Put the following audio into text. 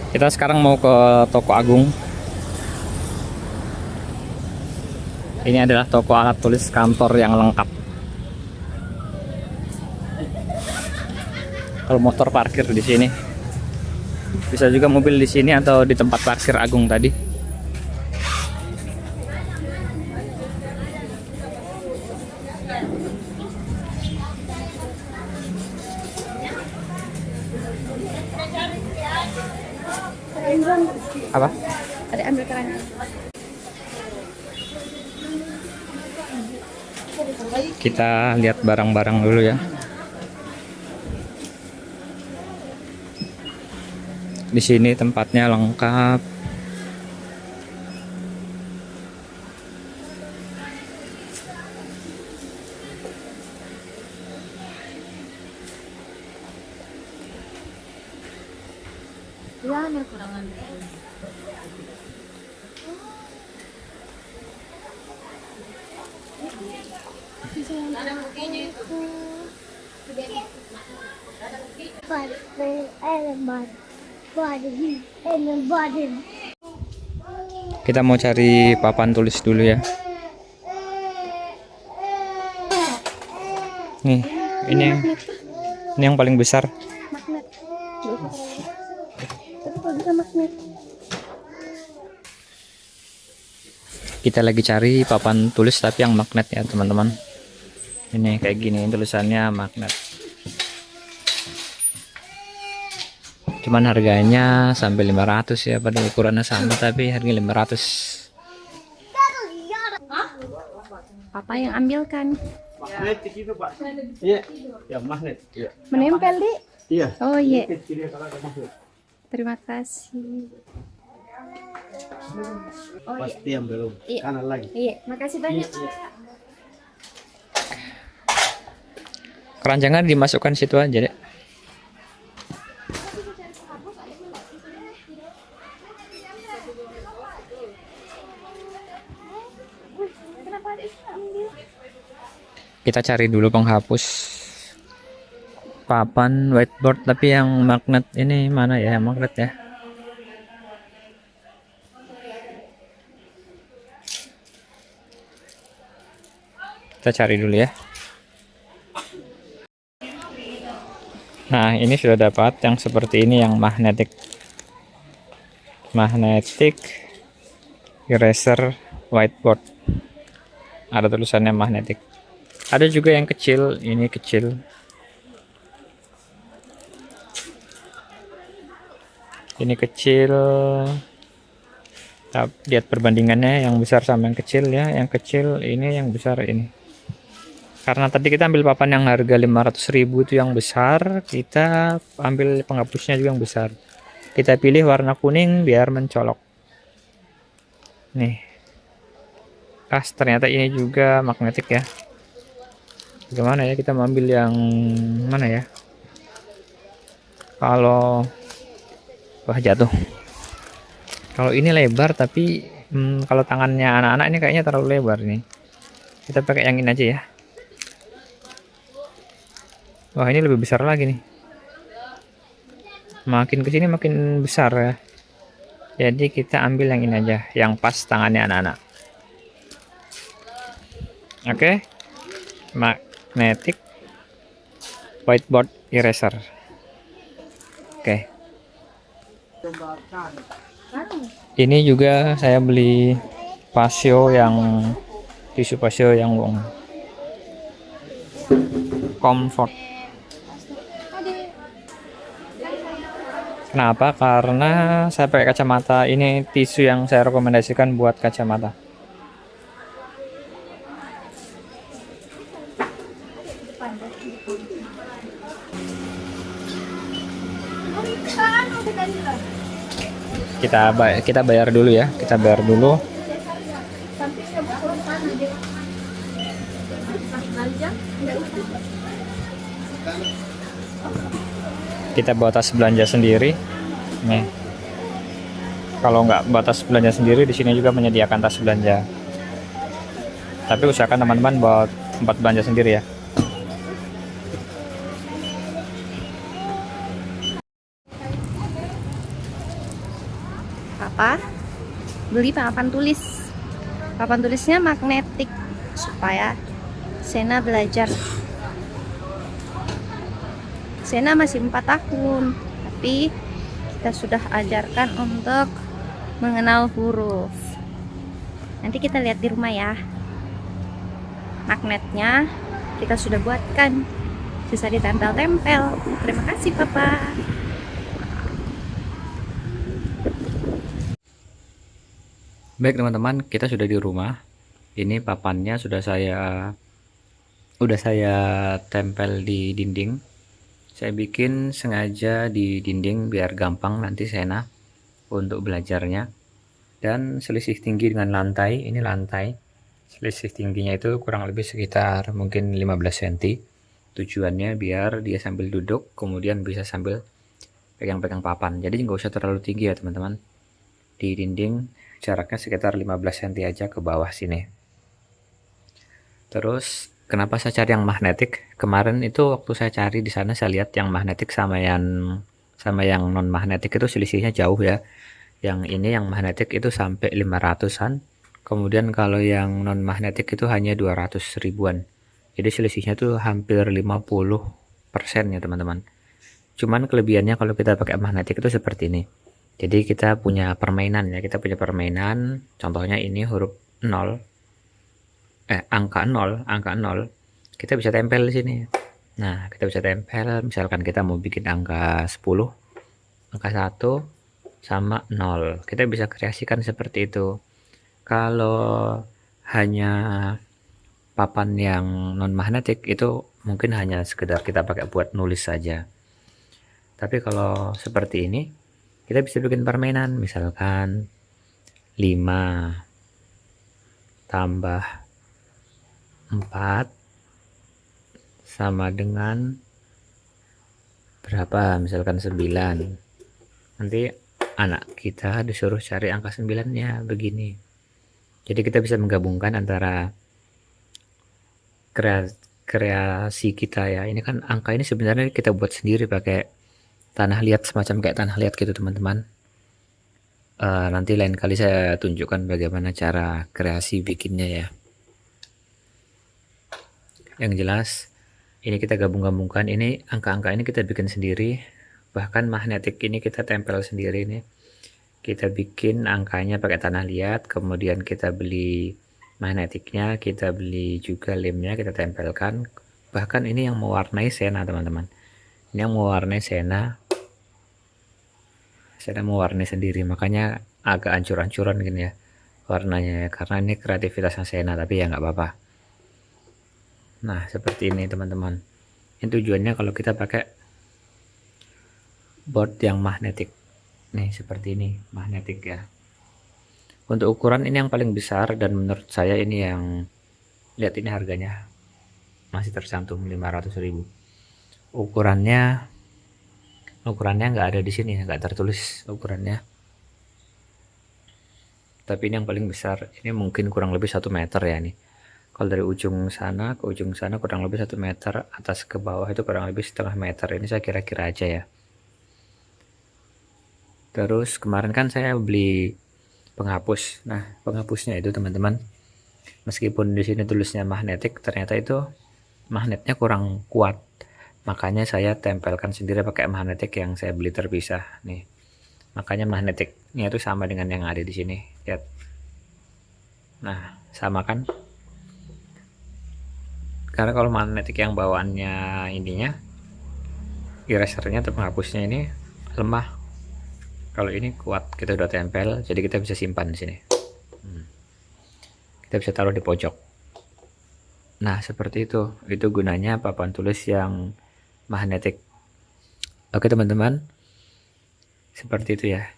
Kita sekarang mau ke toko Agung. Ini adalah toko alat tulis kantor yang lengkap. Kalau motor parkir di sini, bisa juga mobil di sini atau di tempat parkir Agung tadi. Apa? Ada ambil keranjang. Kita lihat barang-barang dulu ya. Di sini tempatnya lengkap. Ya, ada kurangan. Kita mau cari papan tulis dulu ya. Nih, ini yang paling besar. Magnet. Tapi kalau bisa magnet. Kita lagi cari papan tulis tapi yang magnet ya teman-teman. Ini kayak gini tulisannya magnet. Cuman harganya sampai 500 ya, pada ukurannya sama tapi harga 500. Papa yang ambilkan. Magnet itu Pak. Iya, yang magnet. Iya. Menempel di. Iya. Oh iya. Kiri kalau ada magnet. Terima kasih. Oh iya. Pasti yang belum. Iya. Kanan lagi. Iya, makasih banyak. Keranjangan dimasukkan situ aja deh. Kenapa ada ambil? Kita cari dulu penghapus papan whiteboard tapi yang magnet ini mana ya, magnet ya. Kita cari dulu ya. Nah, ini sudah dapat yang seperti ini, yang magnetic eraser whiteboard. Ada tulisannya magnetic. Ada juga yang kecil, ini kecil. Ini kecil. Lihat perbandingannya, yang besar sama yang kecil ya. Yang kecil ini, yang besar ini. Karena tadi kita ambil papan yang harga 500.000 itu yang besar, kita ambil penghapusnya juga yang besar. Kita pilih warna kuning biar mencolok. Nih. Ternyata ini juga magnetik ya. Gimana ya, kita ambil yang mana ya? Kalau jatuh. Kalau ini lebar tapi kalau tangannya anak-anak ini kayaknya terlalu lebar nih. Kita pakai yang ini aja ya. Wah, ini lebih besar lagi nih. Makin kesini makin besar ya. Jadi kita ambil yang ini aja, yang pas tangannya anak-anak. Oke. Magnetic whiteboard eraser. Oke. Ini juga saya beli pasio, yang tisu pasio yang comfort. Kenapa? Karena saya pakai kacamata. Ini tisu yang saya rekomendasikan buat kacamata. Kita bayar dulu ya. Kita bayar dulu. Kita batas belanja sendiri. Nih. Kalau nggak batas belanja sendiri, di sini juga menyediakan tas belanja. Tapi usahakan teman-teman bawa tempat belanja sendiri ya. Papa beli papan tulis. Papan tulisnya magnetik supaya Sena belajar. Sena masih 4 tahun, tapi kita sudah ajarkan untuk mengenal huruf. Nanti kita lihat di rumah ya. Magnetnya kita sudah buatkan, bisa ditempel-tempel. Terima kasih Papa. Baik teman-teman, kita sudah di rumah. Ini papannya sudah saya tempel di dinding. Saya bikin sengaja di dinding biar gampang nanti Sena untuk belajarnya. Dan selisih tinggi dengan lantai, ini lantai. Selisih tingginya itu kurang lebih sekitar mungkin 15 cm. Tujuannya biar dia sambil duduk kemudian bisa sambil pegang-pegang papan. Jadi nggak usah terlalu tinggi ya teman-teman. Di dinding jaraknya sekitar 15 cm aja ke bawah sini. Terus kenapa saya cari yang magnetik? Kemarin itu waktu saya cari di sana saya lihat yang magnetik sama yang non magnetik itu selisihnya jauh ya. Yang ini yang magnetik itu sampai 500-an. Kemudian kalau yang non magnetik itu hanya 200 ribuan. Jadi selisihnya tuh hampir 50% ya teman-teman. Cuman kelebihannya kalau kita pakai magnetik itu seperti ini. Jadi kita punya permainan ya, contohnya ini huruf 0, angka 0, kita bisa tempel di sini. Nah, kita bisa tempel, misalkan kita mau bikin angka 10, angka 1, sama 0. Kita bisa kreasikan seperti itu. Kalau hanya papan yang non magnetik itu mungkin hanya sekedar kita pakai buat nulis saja. Tapi kalau seperti ini, kita bisa bikin permainan, misalkan 5 tambah 4 sama dengan berapa, misalkan 9. Nanti anak kita disuruh cari angka 9-nya begini. Jadi kita bisa menggabungkan antara kreasi kita ya. Ini kan angka ini sebenarnya kita buat sendiri pakai tanah liat, semacam kayak tanah liat gitu teman-teman. Nanti lain kali saya tunjukkan bagaimana cara kreasi bikinnya ya. Yang jelas ini kita gabung-gabungkan, ini angka-angka ini kita bikin sendiri. Bahkan magnetik ini kita tempel sendiri nih. Kita bikin angkanya pakai tanah liat, kemudian kita beli magnetiknya, kita beli juga lemnya, kita tempelkan. Bahkan ini yang mewarnai Sena teman-teman. Ini yang mewarnai Sena mewarnai sendiri, makanya agak ancur-ancuran gini ya warnanya ya, karena ini kreativitasnya Sena, tapi ya nggak apa-apa. Nah seperti ini teman-teman. Ini tujuannya kalau kita pakai board yang magnetik nih, seperti ini magnetik ya. Untuk ukuran ini yang paling besar, dan menurut saya ini yang, lihat ini harganya masih tercantum 500.000. Ukurannya nggak ada di sini, nggak tertulis ukurannya. Tapi ini yang paling besar, ini mungkin kurang lebih 1 meter ya nih. Kalau dari ujung sana ke ujung sana kurang lebih 1 meter, atas ke bawah itu kurang lebih setengah meter. Ini saya kira-kira aja ya. Terus kemarin kan saya beli penghapus. Nah penghapusnya itu teman-teman, meskipun di sini tulisnya magnetik, ternyata itu magnetnya kurang kuat. Makanya saya tempelkan sendiri pakai magnetik yang saya beli terpisah nih. Makanya magnetiknya itu sama dengan yang ada di sini. Lihat. Nah, sama kan? Karena kalau magnetik yang bawaannya ininya, erasernya atau penghapusnya ini lemah. Kalau ini kuat, kita udah tempel, jadi kita bisa simpan di sini. Kita bisa taruh di pojok. Nah, seperti itu. Itu gunanya papan tulis yang magnetik. Oke teman-teman, seperti itu ya.